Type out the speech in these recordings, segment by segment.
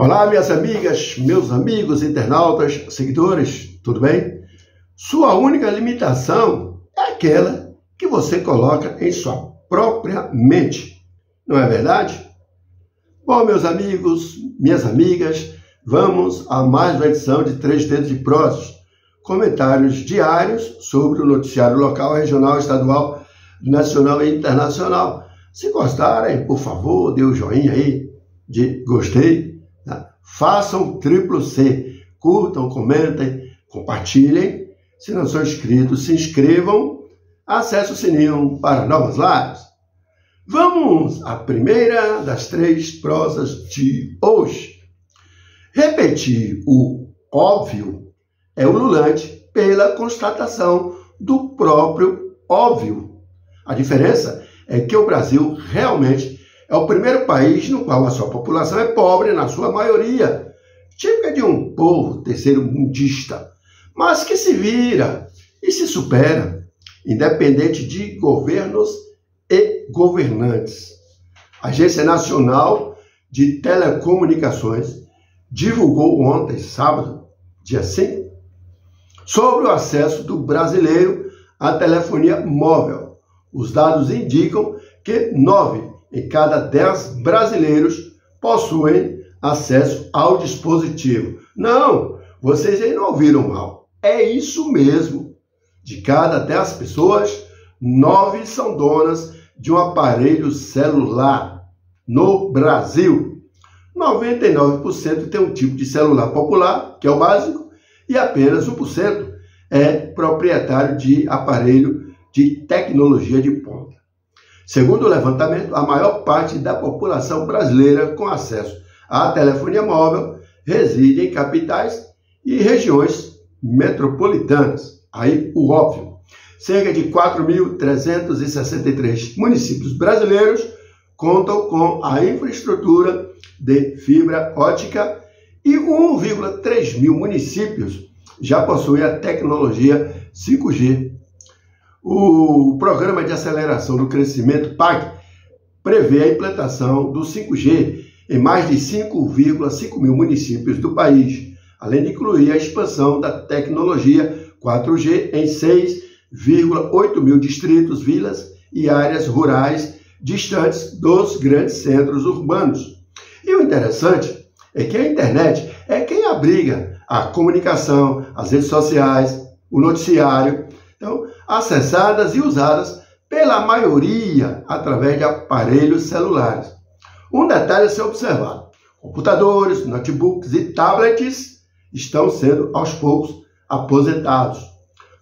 Olá, minhas amigas, meus amigos, internautas, seguidores, tudo bem? Sua única limitação é aquela que você coloca em sua própria mente, não é verdade? Bom, meus amigos, minhas amigas, vamos a mais uma edição de 3 Dedos de Prosa, comentários diários sobre o noticiário local, regional, estadual, nacional e internacional. Se gostarem, por favor, dê o joinha aí de gostei. Façam triplo C, curtam, comentem, compartilhem. Se não são inscritos, se inscrevam, acesse o sininho para novas lives. Vamos à primeira das 3 prosas de hoje. Repetir o óbvio é ululante pela constatação do próprio óbvio. A diferença é que o Brasil realmente é o primeiro país no qual a sua população é pobre, na sua maioria, típica de um povo terceiro-mundista, mas que se vira e se supera, independente de governos e governantes. A Agência Nacional de Telecomunicações divulgou ontem, sábado, dia 5, sobre o acesso do brasileiro à telefonia móvel. Os dados indicam que 9 em cada 10 brasileiros possuem acesso ao dispositivo. Não, vocês aí não ouviram mal. É isso mesmo. De cada 10 pessoas, 9 são donas de um aparelho celular no Brasil. 99% tem um tipo de celular popular, que é o básico, e apenas 1% é proprietário de aparelho de tecnologia de ponta. Segundo o levantamento, a maior parte da população brasileira com acesso à telefonia móvel reside em capitais e regiões metropolitanas. Aí o óbvio. Cerca de 4.363 municípios brasileiros contam com a infraestrutura de fibra ótica e 1,3 mil municípios já possuem a tecnologia 5G. O Programa de Aceleração do Crescimento, PAC, prevê a implantação do 5G em mais de 5,5 mil municípios do país, além de incluir a expansão da tecnologia 4G em 6,8 mil distritos, vilas e áreas rurais distantes dos grandes centros urbanos. E o interessante é que a internet é quem abriga a comunicação, as redes sociais, o noticiário, então, acessadas e usadas pela maioria através de aparelhos celulares. Um detalhe a ser observado: computadores, notebooks e tablets estão sendo aos poucos aposentados.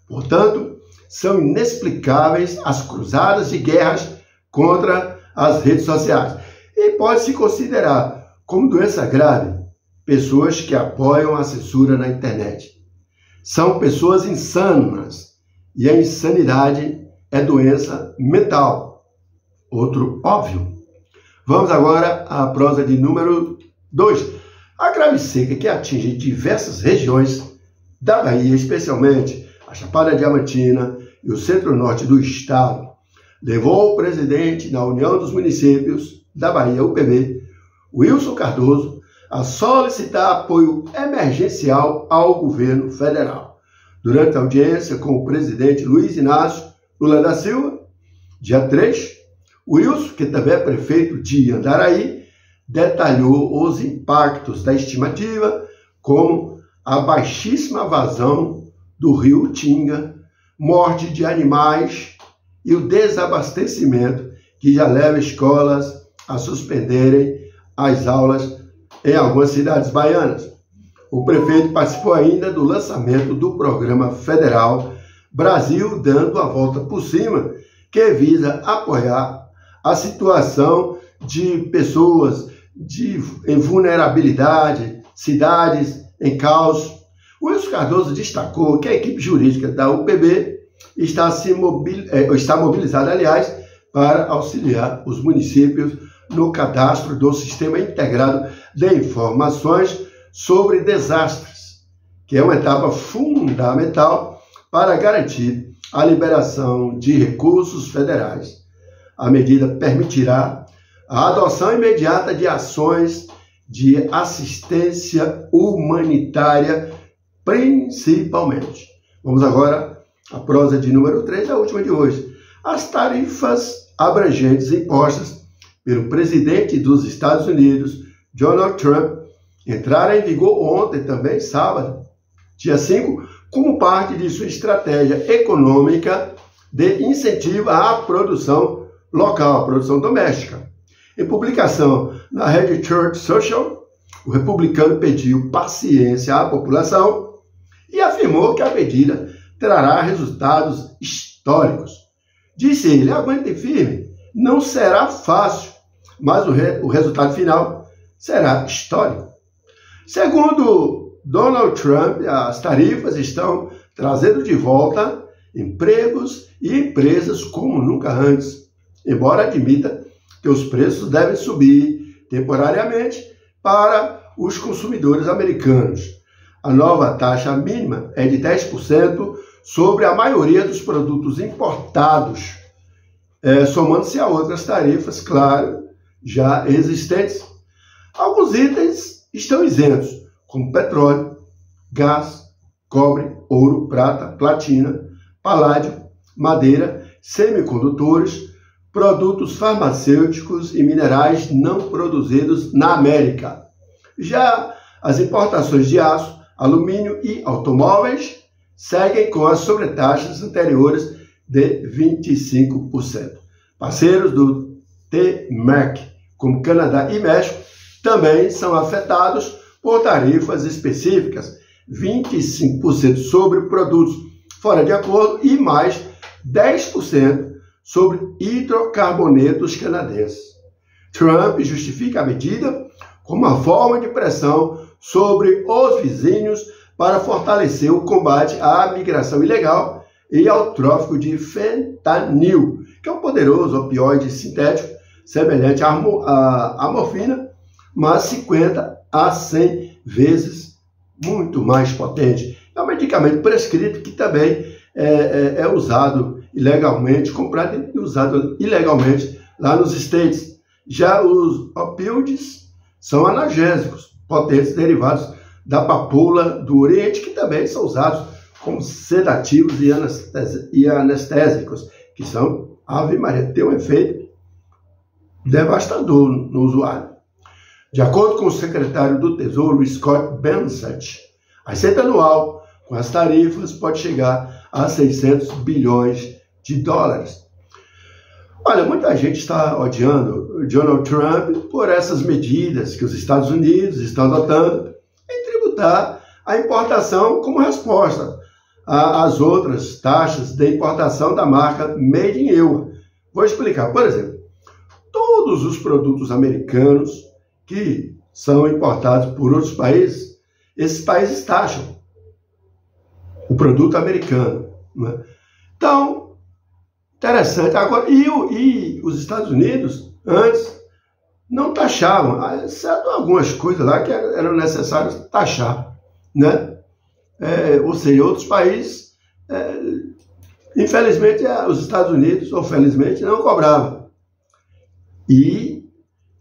Portanto, são inexplicáveis as cruzadas de guerras contra as redes sociais. E pode-se considerar como doença grave pessoas que apoiam a censura na internet. São pessoas insanas. E a insanidade é doença mental. Outro óbvio. Vamos agora à prosa de número 2. A grave seca que atinge diversas regiões da Bahia, especialmente a Chapada Diamantina e o centro-norte do estado, levou o presidente da União dos Municípios da Bahia, UPB, Wilson Cardoso, a solicitar apoio emergencial ao governo federal. Durante a audiência com o presidente Luiz Inácio Lula da Silva, dia 3, Wilson, que também é prefeito de Andaraí, detalhou os impactos da estimativa, como a baixíssima vazão do rio Tinga, morte de animais e o desabastecimento que já leva escolas a suspenderem as aulas em algumas cidades baianas. O prefeito participou ainda do lançamento do programa federal Brasil Dando a Volta por Cima, que visa apoiar a situação de pessoas em vulnerabilidade, cidades em caos. O Wilson Cardoso destacou que a equipe jurídica da UPB está mobilizada, aliás, para auxiliar os municípios no cadastro do Sistema Integrado de Informações sobre Desastres, que é uma etapa fundamental para garantir a liberação de recursos federais. A medida permitirá a adoção imediata de ações de assistência humanitária, principalmente. Vamos agora à prosa de número 3, a última de hoje. As tarifas abrangentes impostas pelo presidente dos Estados Unidos, Donald Trump, entraram em vigor ontem, também sábado, dia 5, como parte de sua estratégia econômica de incentivo à produção local, à produção doméstica. Em publicação na rede Truth Social, o republicano pediu paciência à população e afirmou que a medida trará resultados históricos. Disse ele: aguentem firme, não será fácil, mas o resultado final será histórico. Segundo Donald Trump, as tarifas estão trazendo de volta empregos e empresas como nunca antes, embora admita que os preços devem subir temporariamente para os consumidores americanos. A nova taxa mínima é de 10% sobre a maioria dos produtos importados, somando-se a outras tarifas, claro, já existentes. Alguns itens estão isentos, como petróleo, gás, cobre, ouro, prata, platina, paládio, madeira, semicondutores, produtos farmacêuticos e minerais não produzidos na América. Já as importações de aço, alumínio e automóveis seguem com as sobretaxas anteriores de 25%. Parceiros do TMEC, como Canadá e México, também são afetados por tarifas específicas, 25% sobre produtos fora de acordo e mais 10% sobre hidrocarbonetos canadenses. Trump justifica a medida como uma forma de pressão sobre os vizinhos para fortalecer o combate à migração ilegal e ao tráfico de fentanil, que é um poderoso opioide sintético semelhante à morfina, mas 50 a 100 vezes muito mais potente. É um medicamento prescrito que também é usado ilegalmente, comprado e usado ilegalmente lá nos States. Já os opioides são analgésicos, potentes derivados da papoula do Oriente, que também são usados como sedativos e anestésicos, que são, Ave Maria, tem um efeito devastador no usuário. De acordo com o secretário do Tesouro, Scott Bessent, a receita anual com as tarifas pode chegar a 600 bilhões de dólares. Olha, muita gente está odiando Donald Trump por essas medidas que os Estados Unidos estão adotando em tributar a importação como resposta às outras taxas de importação da marca Made in EU. Vou explicar. Por exemplo, todos os produtos americanos que são importados por outros países, esses países taxam o produto americano, né? Então, interessante. Agora, e os Estados Unidos, antes, não taxavam, exceto algumas coisas lá que eram necessárias taxar, né? Ou seja, outros países, infelizmente, os Estados Unidos, ou felizmente, não cobravam. E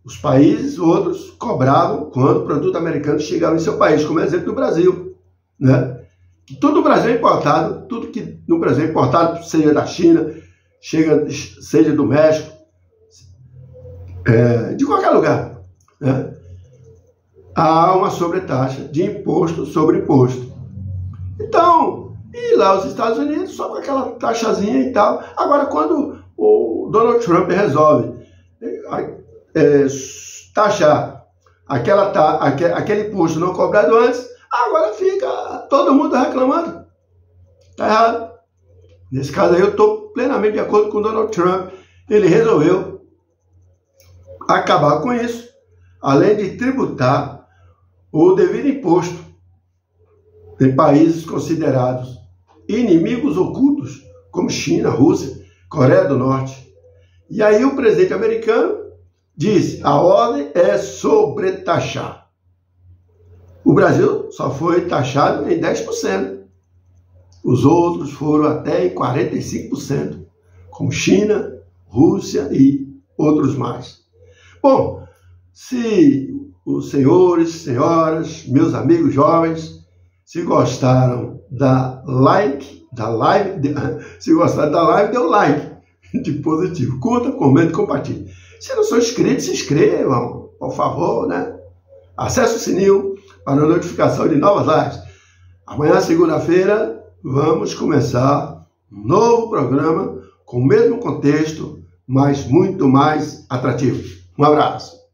os países outros cobravam quando o produto americano chegava em seu país, como exemplo do Brasil, né? Tudo no Brasil é importado, tudo que no Brasil é importado, seja da China, seja do México, de qualquer lugar, né? Há uma sobretaxa de imposto sobre imposto. Então, e lá os Estados Unidos, só com aquela taxazinha e tal. Agora, quando o Donald Trump resolve taxar aquele imposto não cobrado antes, agora fica todo mundo reclamando. Está errado. Nesse caso aí eu estou plenamente de acordo com o Donald Trump. Ele resolveu acabar com isso, além de tributar o devido imposto em países considerados inimigos ocultos, como China, Rússia, Coreia do Norte. E aí o presidente americano disse: a ordem é sobretaxar. O Brasil só foi taxado em 10%. Os outros foram até em 45%, como China, Rússia e outros mais. Bom, se os senhores, senhoras, meus amigos jovens, se gostaram da live, se gostaram da live, dê um like de positivo. Curta, comente, compartilhe. Se não são inscritos, se inscrevam, por favor, né? Acesse o sininho para a notificação de novas lives. Amanhã, segunda-feira, vamos começar um novo programa com o mesmo contexto, mas muito mais atrativo. Um abraço.